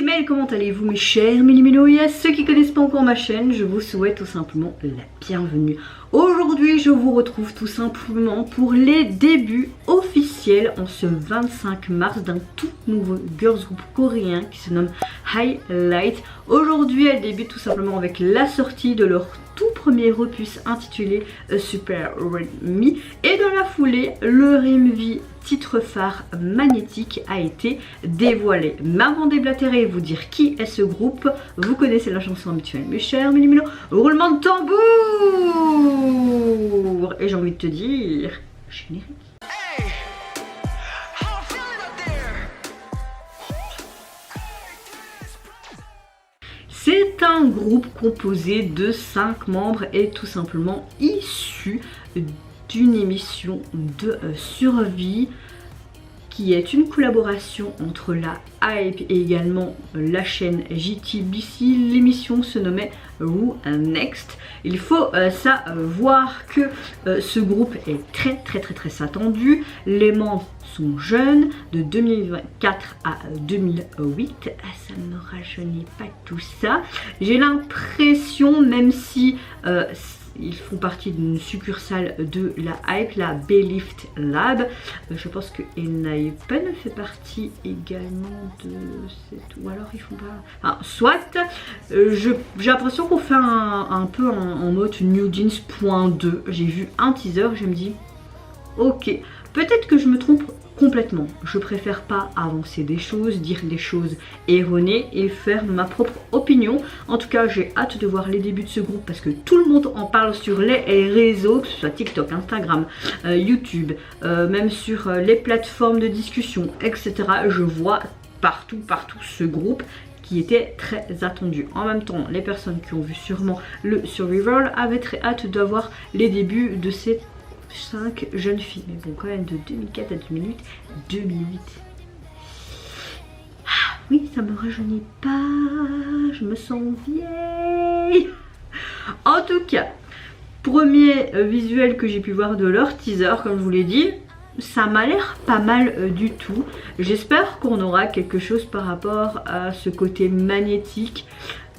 Mel, comment allez-vous mes chers Mélimélo? Et à ceux qui ne connaissent pas encore ma chaîne, je vous souhaite tout simplement la bienvenue. Aujourd'hui, je vous retrouve tout simplement pour les débuts officiels en ce 25 mars d'un tout nouveau girls group coréen qui se nomme Highlight. Aujourd'hui, elle débute tout simplement avec la sortie de leur tout premier opus intitulé Super Red Me. Et dans la foulée, le MV titre phare Magnétique a été dévoilé. Mais avant de déblatérer et vous dire qui est ce groupe, vous connaissez la chanson habituelle mes chers Mélimélo, roulement de tambour. Et j'ai envie de te dire générique. C'est un groupe composé de 5 membres et tout simplement issu d'une émission de survie qui est une collaboration entre la Hype et également la chaîne JTBC. L'émission se nommait Who Next. Il faut savoir que ce groupe est très attendu. Les membres sont jeunes, de 2024 à 2008. Ça ne me rajeunit pas tout ça. J'ai l'impression, même si ils font partie d'une succursale de la Hype, la Belift Lab. Je pense que Enhypen fait partie également de cette... Ou alors ils font pas... Ah, soit, j'ai l'impression qu'on fait un peu en mode New Jeans.2. J'ai vu un teaser, je me dis, ok, peut-être que je me trompe complètement. Je préfère pas avancer des choses, dire des choses erronées et faire ma propre opinion. En tout cas, j'ai hâte de voir les débuts de ce groupe parce que tout le monde en parle sur les réseaux, que ce soit TikTok, Instagram, YouTube, même sur les plateformes de discussion, etc. Je vois partout ce groupe qui était très attendu. En même temps, les personnes qui ont vu sûrement le Survival avaient très hâte d'avoir les débuts de ces 5 jeunes filles, mais bon, quand même de 2004 à 2008. Ah, oui, ça me rajeunit pas, je me sens vieille. En tout cas, premier visuel que j'ai pu voir de leur teaser, comme je vous l'ai dit, ça m'a l'air pas mal du tout. J'espère qu'on aura quelque chose par rapport à ce côté magnétique,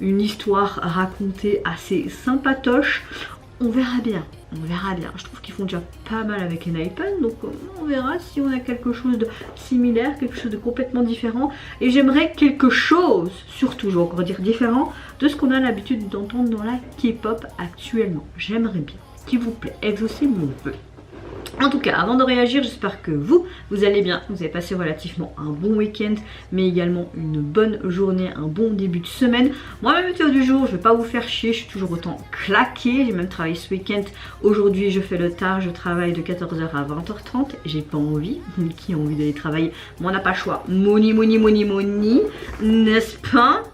une histoire racontée assez sympatoche. On verra bien, on verra bien. Je trouve qu'ils font déjà pas mal avec Enhypen, donc on verra si on a quelque chose de similaire, quelque chose de complètement différent. Et j'aimerais quelque chose, surtout, je vais encore dire différent, de ce qu'on a l'habitude d'entendre dans la K-pop actuellement. J'aimerais bien, s'il vous plaît, exaucer mon vœu. En tout cas, avant de réagir, j'espère que vous allez bien, vous avez passé relativement un bon week-end, mais également une bonne journée, un bon début de semaine. Moi, ma météo du jour, je vais pas vous faire chier, je suis toujours autant claquée. J'ai même travaillé ce week-end. Aujourd'hui, je fais le tard, je travaille de 14h à 20h30. J'ai pas envie, qui a envie d'aller travailler? Moi, on n'a pas le choix. Money, n'est-ce pas?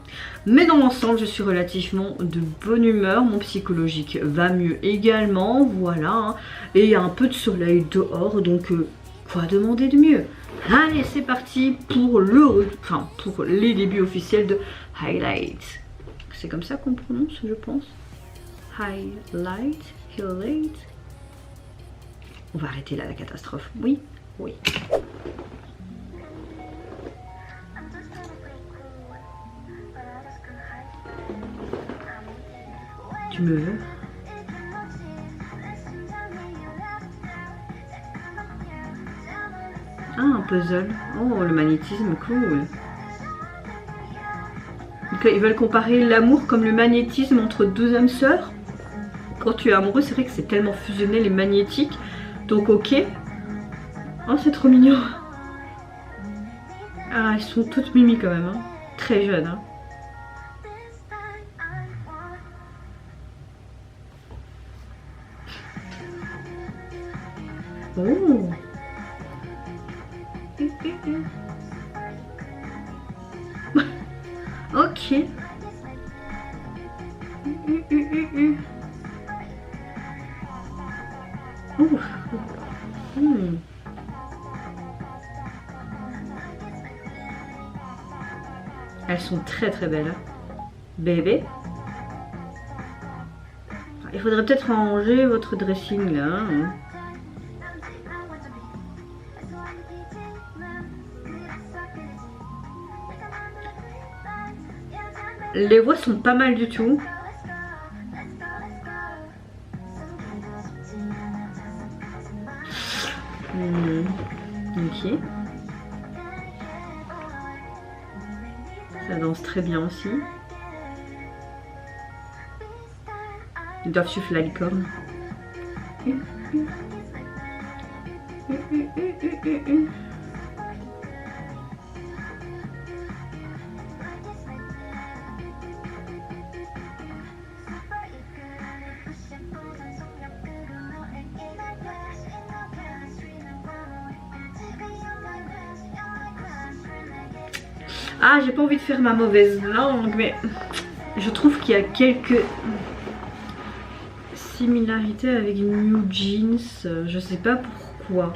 Mais dans l'ensemble, je suis relativement de bonne humeur. Mon psychologique va mieux également. Voilà. Hein. Et il y a un peu de soleil dehors. Donc, quoi demander de mieux? Allez, c'est parti pour pour les débuts officiels de Highlight. C'est comme ça qu'on prononce, je pense. Highlight. On va arrêter là la catastrophe. Oui. Tu me veux? Ah, un puzzle. Oh, le magnétisme, cool. Donc, ils veulent comparer l'amour comme le magnétisme entre deux âmes sœurs. Quand tu es amoureux, c'est vrai que c'est tellement fusionnel et magnétique. Donc, ok. Oh, c'est trop mignon. Ah, elles sont toutes mimi quand même. Hein. Très jeunes. Hein. Oh. Ok. Elles sont très belles. Bébé. Il faudrait peut-être ranger votre dressing là. Hein. Les voix sont pas mal du tout. Ok. Ça danse très bien aussi. Ils doivent suivre la licorne. Ah, j'ai pas envie de faire ma mauvaise langue, mais je trouve qu'il y a quelques similarités avec New Jeans. Je sais pas pourquoi.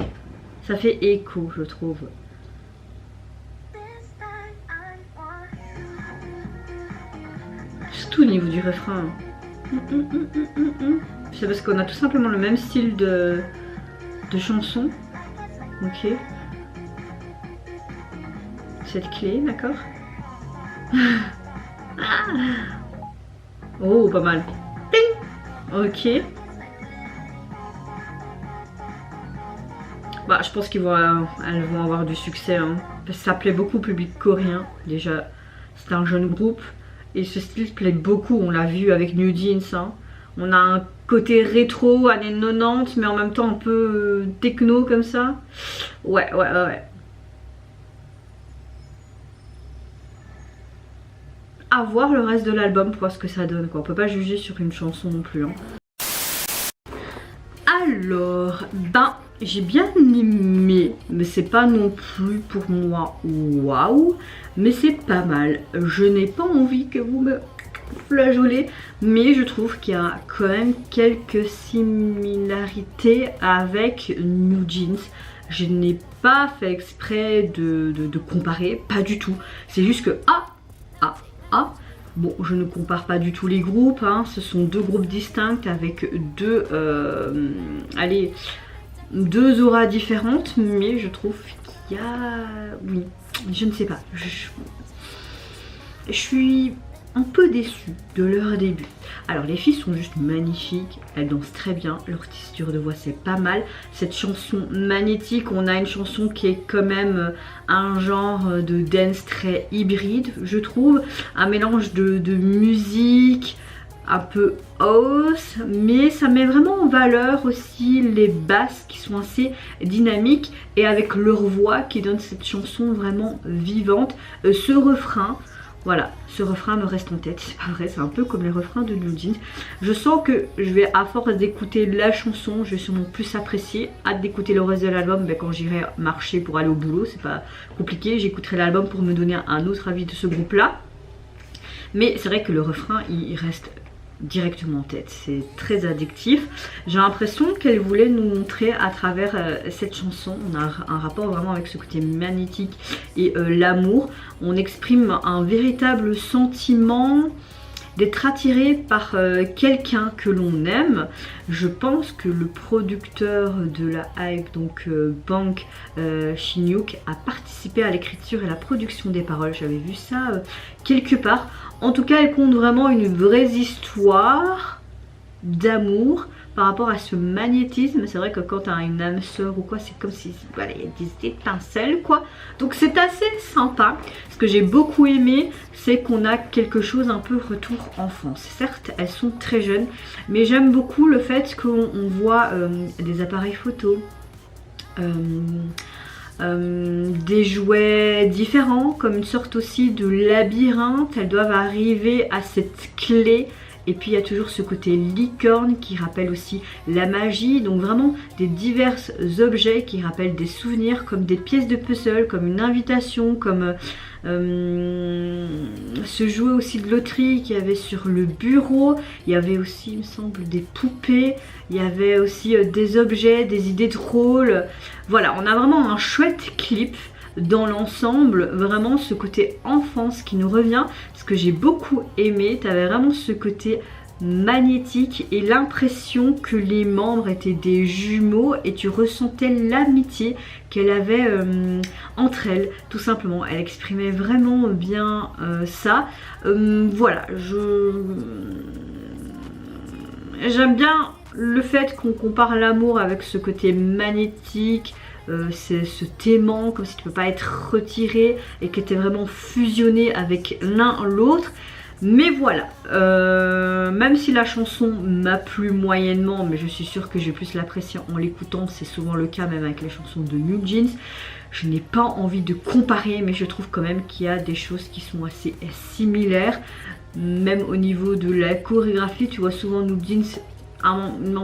Ça fait écho, je trouve. Surtout au niveau du refrain. C'est parce qu'on a tout simplement le même style de chanson. Ok. Cette clé, d'accord. Oh, pas mal. Ok. Bah, je pense elles vont avoir du succès. Hein. Parce que ça plaît beaucoup au public coréen. Déjà, c'est un jeune groupe. Et ce style plaît beaucoup. On l'a vu avec New Jeans. Hein. On a un côté rétro, années 90, mais en même temps un peu techno comme ça. Ouais. À voir le reste de l'album pour voir ce que ça donne, quoi. On peut pas juger sur une chanson non plus. Hein. Alors, j'ai bien aimé, mais c'est pas non plus pour moi waouh, mais c'est pas mal. Je n'ai pas envie que vous me flageolez, mais je trouve qu'il y a quand même quelques similarités avec New Jeans. Je n'ai pas fait exprès de comparer, pas du tout. C'est juste que bon, je ne compare pas du tout les groupes, hein. Ce sont deux groupes distincts avec deux auras différentes, mais je trouve qu'il y a... Oui, je ne sais pas. Je suis un peu déçue de leur début. Alors les filles sont juste magnifiques, elles dansent très bien, leur texture de voix c'est pas mal. Cette chanson magnétique, on a une chanson qui est quand même un genre de dance très hybride, je trouve. Un mélange de musique, un peu house, mais ça met vraiment en valeur aussi les basses qui sont assez dynamiques et avec leur voix qui donne cette chanson vraiment vivante. Ce refrain, voilà, ce refrain me reste en tête, c'est pas vrai, c'est un peu comme les refrains de New Jeans. Je sens que je vais, à force d'écouter la chanson, je vais sûrement plus apprécier. Hâte d'écouter le reste de l'album quand j'irai marcher pour aller au boulot, c'est pas compliqué. J'écouterai l'album pour me donner un autre avis de ce groupe là. Mais c'est vrai que le refrain, il reste directement en tête, c'est très addictif. J'ai l'impression qu'elle voulait nous montrer à travers cette chanson, on a un rapport vraiment avec ce côté magnétique et l'amour. On exprime un véritable sentiment d'être attiré par quelqu'un que l'on aime. Je pense que le producteur de la hype, donc Bang Shin-hyuk, a participé à l'écriture et la production des paroles. J'avais vu ça quelque part. En tout cas, elle compte vraiment une vraie histoire d'amour par rapport à ce magnétisme. C'est vrai que quand tu as une âme sœur ou quoi, c'est comme si voilà, il y a des étincelles quoi. Donc c'est assez sympa. Ce que j'ai beaucoup aimé, c'est qu'on a quelque chose un peu retour enfance. Certes, elles sont très jeunes, mais j'aime beaucoup le fait qu'on voit des appareils photo. Des jouets différents, comme une sorte aussi de labyrinthe. Elles doivent arriver à cette clé. Et puis il y a toujours ce côté licorne qui rappelle aussi la magie. Donc vraiment des divers objets qui rappellent des souvenirs, comme des pièces de puzzle, comme une invitation, comme ce jouet aussi de loterie qu'il y avait sur le bureau. Il y avait aussi, il me semble, des poupées. Il y avait aussi des objets, des idées drôles. Voilà, on a vraiment un chouette clip dans l'ensemble, vraiment ce côté enfance qui nous revient, ce que j'ai beaucoup aimé. Tu avais vraiment ce côté magnétique et l'impression que les membres étaient des jumeaux et tu ressentais l'amitié qu'elle avait entre elles, tout simplement. Elle exprimait vraiment bien ça. Voilà, j'aime bien le fait qu'on compare l'amour avec ce côté magnétique, ce aimant comme si tu ne peux pas être retiré et qui était vraiment fusionné avec l'un l'autre. Mais voilà, même si la chanson m'a plu moyennement, mais je suis sûre que je vais plus l'apprécier en l'écoutant, c'est souvent le cas même avec les chansons de New Jeans. Je n'ai pas envie de comparer, mais je trouve quand même qu'il y a des choses qui sont assez similaires. Même au niveau de la chorégraphie, tu vois souvent New Jeans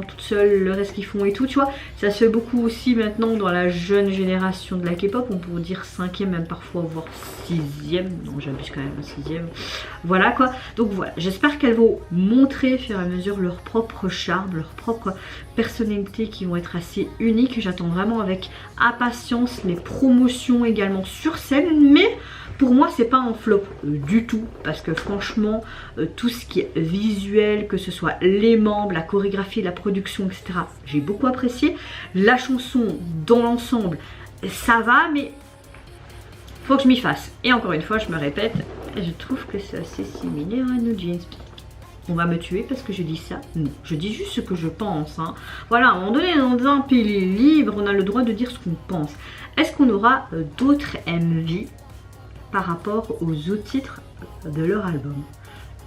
toute seule, le reste qu'ils font et tout, tu vois. Ça se fait beaucoup aussi maintenant dans la jeune génération de la K-pop, on pourrait dire 5e, même parfois voire 6e, non j'abuse quand même, 6e, voilà quoi. Donc voilà, j'espère qu'elles vont montrer au fur et à mesure leur propre charme, leur propre personnalité qui vont être assez uniques. J'attends vraiment avec impatience les promotions également sur scène, mais pour moi c'est pas un flop du tout, parce que franchement tout ce qui est visuel, que ce soit les membres, la chorégraphie, la production, etc., j'ai beaucoup apprécié. La chanson dans l'ensemble ça va, mais faut que je m'y fasse. Et encore une fois je me répète, je trouve que c'est assez similaire à New Jeans. On va me tuer parce que je dis ça? Non, je dis juste ce que je pense, hein. Voilà, à un moment donné dans un pays libre on a le droit de dire ce qu'on pense. Est-ce qu'on aura d'autres MV par rapport aux autres titres de leur album?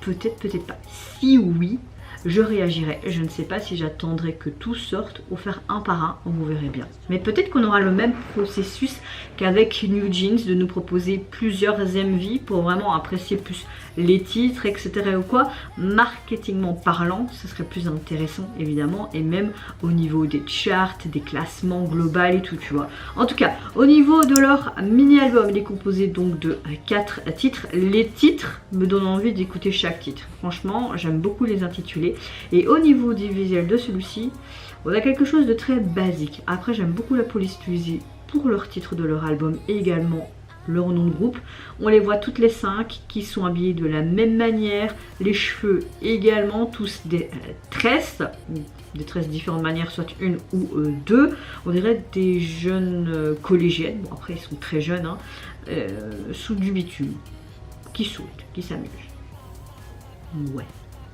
Peut-être, peut-être pas. Si oui, je réagirai. Je ne sais pas si j'attendrai que tout sorte ou faire un par un, vous verrez bien. Mais peut-être qu'on aura le même processus qu'avec New Jeans, de nous proposer plusieurs MV pour vraiment apprécier plus les titres, etc. ou quoi. Marketingment parlant, ce serait plus intéressant évidemment, et même au niveau des charts, des classements globaux et tout, tu vois. En tout cas, au niveau de leur mini-album, il est composé donc de 4 titres. Les titres me donnent envie d'écouter chaque titre. Franchement, j'aime beaucoup les intitulés. Et au niveau du visuel de celui-ci, on a quelque chose de très basique. Après, j'aime beaucoup la police utilisée pour leur titre de leur album et également leur nom de groupe. On les voit toutes les 5 qui sont habillées de la même manière, les cheveux également, tous des tresses de différentes manières, soit une ou deux. On dirait des jeunes collégiennes, bon après ils sont très jeunes, hein, sous du bitume, qui sautent, qui s'amusent. Ouais.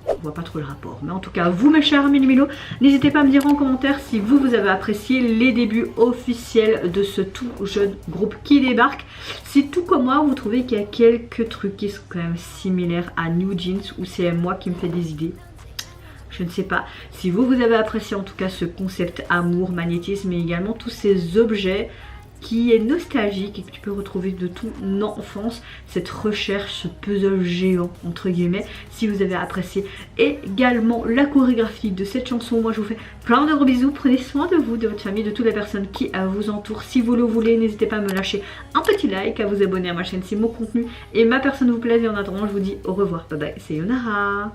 On voit pas trop le rapport, mais en tout cas vous mes chers Milo, n'hésitez pas à me dire en commentaire si vous avez apprécié les débuts officiels de ce tout jeune groupe qui débarque. Si tout comme moi vous trouvez qu'il y a quelques trucs qui sont quand même similaires à New Jeans, ou c'est moi qui me fais des idées, je ne sais pas. Si vous avez apprécié en tout cas ce concept amour, magnétisme, et également tous ces objets qui est nostalgique et que tu peux retrouver de ton enfance, cette recherche, ce puzzle géant entre guillemets. Si vous avez apprécié également la chorégraphie de cette chanson, moi je vous fais plein de gros bisous. Prenez soin de vous, de votre famille, de toutes les personnes qui vous entourent. Si vous le voulez, n'hésitez pas à me lâcher un petit like, à vous abonner à ma chaîne si mon contenu et ma personne vous plaisent. Et en attendant, je vous dis au revoir, bye bye, c'est Yonara.